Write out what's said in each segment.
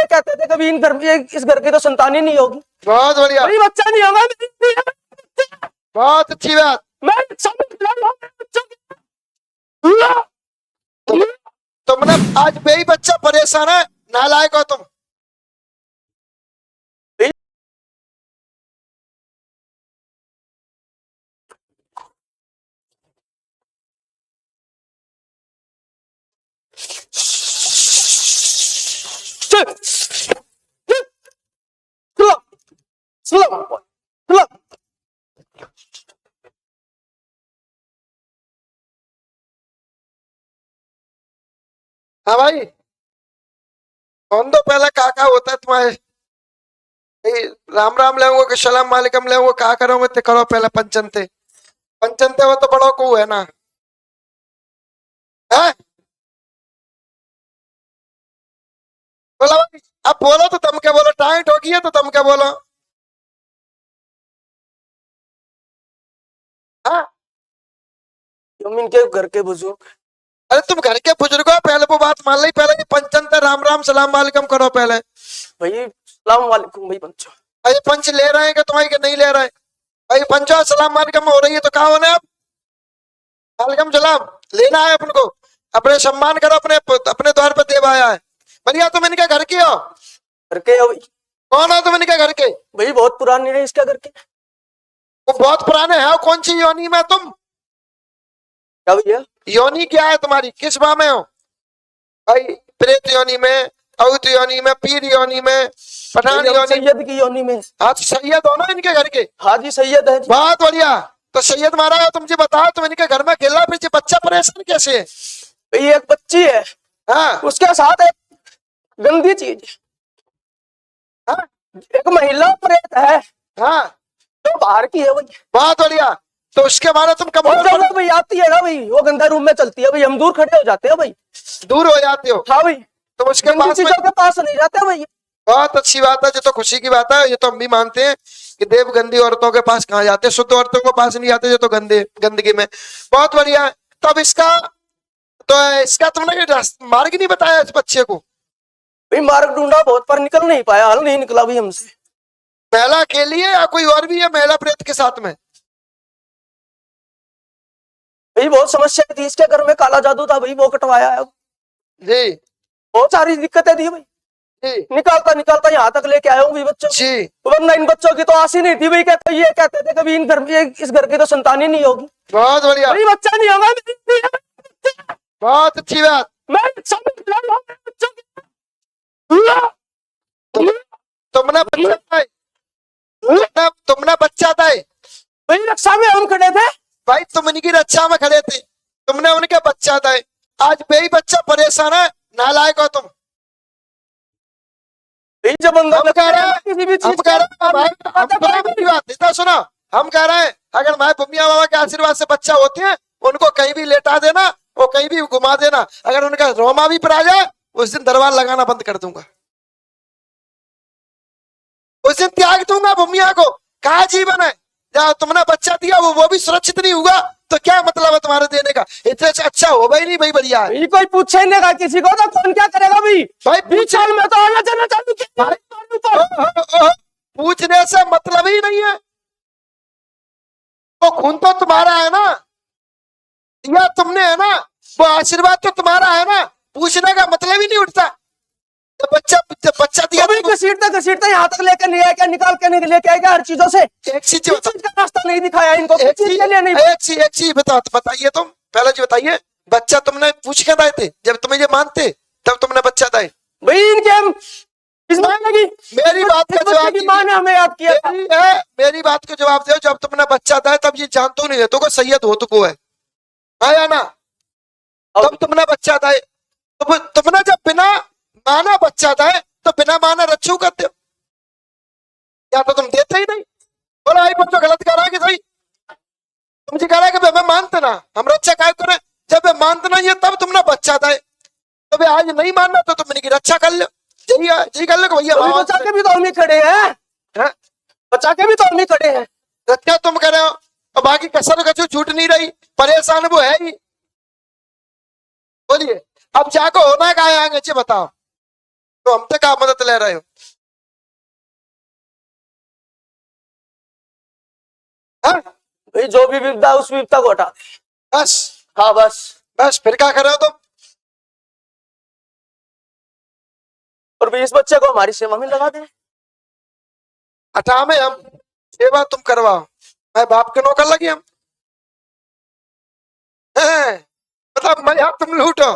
ये कहते थे कभी इस घर की तो संतान ही नहीं होगी। बहुत बढ़िया, भाई बच्चा नहीं होगा, बहुत अच्छी बात। मैं बच्चा तुमने आज बेही बच्चा परेशान है, नालायक हो तुम। हाँ भाई, कौन दो पहला काका होता है तुम्हारे, राम राम लेंगे कि सलाम वालेकुम लेंगे, का करोगे ते करो पहले पंचनते पंचनते हो तो बड़ो को है ना है। बोलो भाई, अब बोलो तो तुम क्या बोलो, टाइट हो गई है तो तुम क्या बोलो। हाँ, तुम इनके घर के बुजुर्ग, अरे तुम घर के बुजुर्ग हो, पहले वो बात मान ली, पहले पंचनते राम राम सलाम वालेकुम करो पहले। भाई सलाम वालेकुम भाई पंचो। अरे पंच ले रहे हैं कि तुम्हारी के नहीं ले रहे हैं? भाई पंचो सलाम वालेकुम हो रही है तो कहा होने अब वालेकुम सलाम लेना है अपन को, अपने सम्मान करो, अपने अपने द्वार पर देव आया है। बढ़िया, तुम इनके घर के हो? घर के हो भाई? कौन हो तुम इनके घर के? भाई बहुत पुराने हैं इसके घर के। वो बहुत पुराने हैं, कौन सी योनी में तुम? क्या भैया? योनी क्या है तुम्हारी, किस माह में हो? भाई प्रेत योनी में, औत योनी में, पीर योनी में, पठान योनी, सैयद की योनी में। हाँ तो सैयद हो ना इनके घर के? हाँ जी सैयद है जी। बहुत बढ़िया, तो सैयद मारा, तुम जी बताओ, तुम इनके घर में अकेला फिर बच्चा परेशान कैसे है? भाई एक बच्ची है, हाँ उसके साथ एक गंदी चीज, हाँ एक महिला प्रेत है हाँ, तो बाहर की है भाई। बहुत बढ़िया, तो उसके बारे तुम कब और जब भाई आती है ना भाई, वो गंदा रूम में चलती है भाई, हम दूर खड़े हो जाते हैं भाई। दूर हो जाते हो? हाँ भाई, तो उसके पास में, चीजों के पास नहीं जाते भाई। बहुत अच्छी बात है, ये तो खुशी की बात है, ये तो हम भी मानते हैं कि देव गंदी औरतों के पास कहाँ जाते, शुद्ध औरतों के पास नहीं जाते, ये तो गंदे गंदगी में। बहुत बढ़िया, तो अब इसका तुमने मार्ग नहीं बताया इस बच्चे को? भाई मार्ग ढूंढा बहुत पर निकल नहीं पाया, हल नहीं निकला भाई हमसे। महिला अकेली है या कोई और भी है महिला प्रेत के साथ में? भाई बहुत समस्या थी इसके घर में, काला जादू था भाई, वो कटवाया है जी, बहुत सारी दिक्कतें थी भाई। जी निकालता निकालता यहाँ तक लेके आया हूँ भाई बच्चों, जी, वरना इन बच्चों की तो आस ही नहीं थी भाई। ये कहते थे कभी इस घर की तो संतान ही नहीं होगी। बहुत बढ़िया, भाई बच्चा नहीं होगा, बहुत अच्छी बात। मैं बच्चों तुमने बच्चा है, तुमने बच्चा था भाई रक्षा में हम खड़े थे भाई, तुम इनकी रक्षा में खड़े थे, तुमने उनके बच्चा था, आज बेही बच्चा परेशान है, नालायक हो तुम। जब हम कह रहे हैं, किसी भी हम चीज कह रहे हैं भाई, हम सुनो मेरी बात, इतना सुनो, हम कह रहे हैं अगर भाई बुमिया बाबा के आशीर्वाद से बच्चा होते हैं, उनको कहीं भी लेटा देना, वो कहीं भी घुमा देना, अगर उनका रोमा भी पर आ जाए उस दिन दरबार लगाना बंद कर दूंगा, उस दिन त्याग दूंगा बुमिया को। कहा जीवन है, जहाँ तुमने बच्चा दिया वो भी सुरक्षित नहीं होगा तो क्या मतलब है तुम्हारे देने का? इतने अच्छा हो भाई, नहीं भाई बढ़िया है। कोई पूछे नहीं का किसी को तो कौन क्या करेगा भाई? भाई बीच साल में तो आना जाना चालू किया, पूछने से मतलब ही नहीं है, वो खून तो तुम्हारा है ना, दिया तुमने है ना, वो आशीर्वाद तो तुम्हारा है ना, पूछने का मतलब ही नहीं उठता। तो बच्चा दिया घसीटता यहाँ तक लेकर नहीं आया, क्या निकाल के नहीं लेके आएगा हर चीजों से? एक चीज का रास्ता नहीं दिखाया इनको, एक चीज बताइए तुम पहले जी, बताइए बच्चा तुमने पूछ के लाए थे, जब तुम्हें ये मानते तब तुमने बच्चा था भाई इनके हम मेरी बात का जवाब की मां ने हमें याद किया, मेरी बात को जवाब दो, जब तुमने बच्चा था तब ये जानतो नहीं है तो को सैयद हो तो को है आया ना, तब तुमने बच्चा था, तुमने जब बिना माना बच्चा था तो बिना माना रच्छू करते हो, या तो तुम देते ही नहीं। बोला आई बच्चों गलत कर रहा है कि सही, तुम जी कह रहा है कि हमें मानते ना, हम रक्षा काय करें, जब मानते नहीं है तब तुमने बच्चा था, तो आज नहीं मानना तो तुम इनकी रक्षा कर लो, जी कर लो भैया। बचा के भी तो हम ही खड़े हैं, बचा के भी तो हम ही खड़े हैं, रक्षा तुम कर रहे हो और बाकी कसर कछु छूट नहीं रही, परेशान वो है ही। बोलिए अब जाको होना का आएंगे, बताओ तो हमसे क्या मदद ले रहे हो? हाँ? भाई जो भी विपदा है, उस विपदा को हटा दे। बस हाँ बस। बस फिर क्या कर रहे हो तुम? और भाई इस बच्चे को हमारी सेवा में लगा दे। हटा में हम सेवा तुम करवाओ, मैं बाप के नौकर लगे हम? हैं? मतलब मैं यार तुम लूटो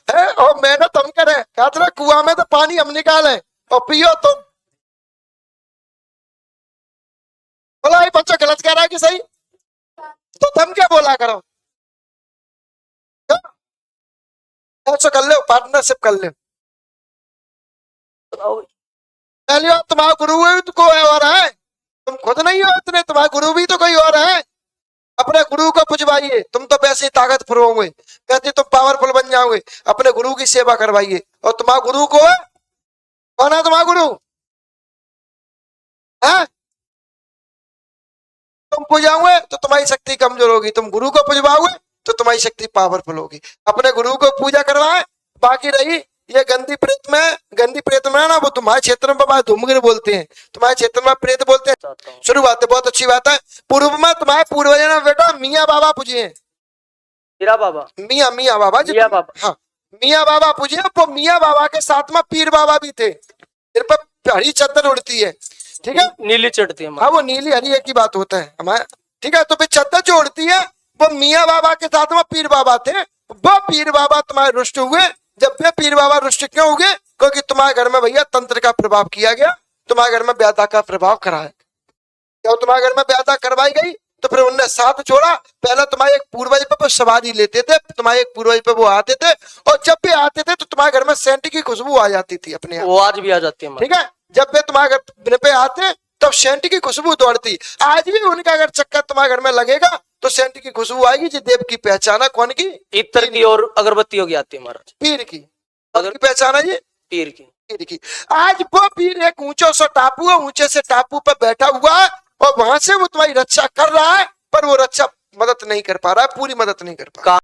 है और मेहनत हम करे, कहते ना कुआं में तो पानी हम निकाले और पियो तुम। बोला ये बच्चा गलत कह रहा है कि सही? तो तुम क्या बोला करो? ऐसा कर लो, पार्टनरशिप कर लो। पहले तुम्हारा गुरु है तो कोई और है, तुम खुद नहीं हो इतने, तुम्हारा गुरु भी तो कोई और है। अपने गुरु को पुजवाइए, तुम तो वैसे ही ताकतवर होंगे, कहते तुम पावरफुल बन जाओगे। अपने गुरु की सेवा करवाइए। और तुम्हारा गुरु को है, कौन है तुम्हारा गुरु? है? तुम पुजाओगे तो तुम्हारी शक्ति कमजोर होगी, तुम गुरु को पुजवाओगे तो तुम्हारी शक्ति पावरफुल होगी। अपने गुरु को पूजा करवाए। बाकी रही ये गंदी प्रेत में ना, वो तुम्हारे क्षेत्र में बाबा धूमगिर बोलते हैं, तुम्हारे क्षेत्र में प्रेत बोलते हैं। शुरू बात है, बहुत अच्छी बात है। पूर्व में तुम्हारे पूर्वज ने बेटा मियाँ बाबा पूजे हैं। हीरा बाबा, मियाँ बाबा जी, मियाँ बाबा। हाँ मियाँ बाबा पूजे। वो मियाँ बाबा के साथ में पीर बाबा भी थे, इन पर हरी चादर उड़ती है, ठीक है? नीली चढ़ती है। हाँ वो नीली हरी एक ही बात होता है हमारे, ठीक है? तो फिर चादर जो उड़ती है वो मियाँ बाबा के साथ में पीर बाबा थे। वो पीर बाबा तुम्हारे रुष्ट हुए। जब वे पीर बाबा रुष्ट क्यों हुए? क्योंकि तुम्हारे घर में भैया तंत्र का प्रभाव किया गया, तुम्हारे घर में व्याधा का प्रभाव कराया। जब तुम्हारे घर में व्याधा करवाई गई तो फिर उनने साथ छोड़ा। पहले तुम्हारे एक पूर्वज पे वो सवारी लेते थे, तुम्हारे एक पूर्वज पे वो आते थे, और जब भी आते थे तो तुम्हारे घर में सेंट की खुशबू आ जाती थी अपने आप। वो आज भी आ जाती है, ठीक है? जब वे तुम्हारे घर पे आते तब सेंट की खुशबू दौड़ती। आज भी उनका अगर चक्कर तुम्हारे घर में लगेगा तो सेंट की खुशबू आएगी। जी देव की पहचान है कौन की? इत्र की और अगरबत्तियों की आती है महाराज। पीर की। अगर की पहचान है जी? पीर की। पीर की। आज वो पीर एक ऊंचा सा टापू है, ऊंचे से टापू पर बैठा हुआ है और वहां से वो तुम्हारी रक्षा कर रहा है, पर वो रक्षा मदद नहीं कर पा रहा है, पूरी मदद नहीं कर पा रहा।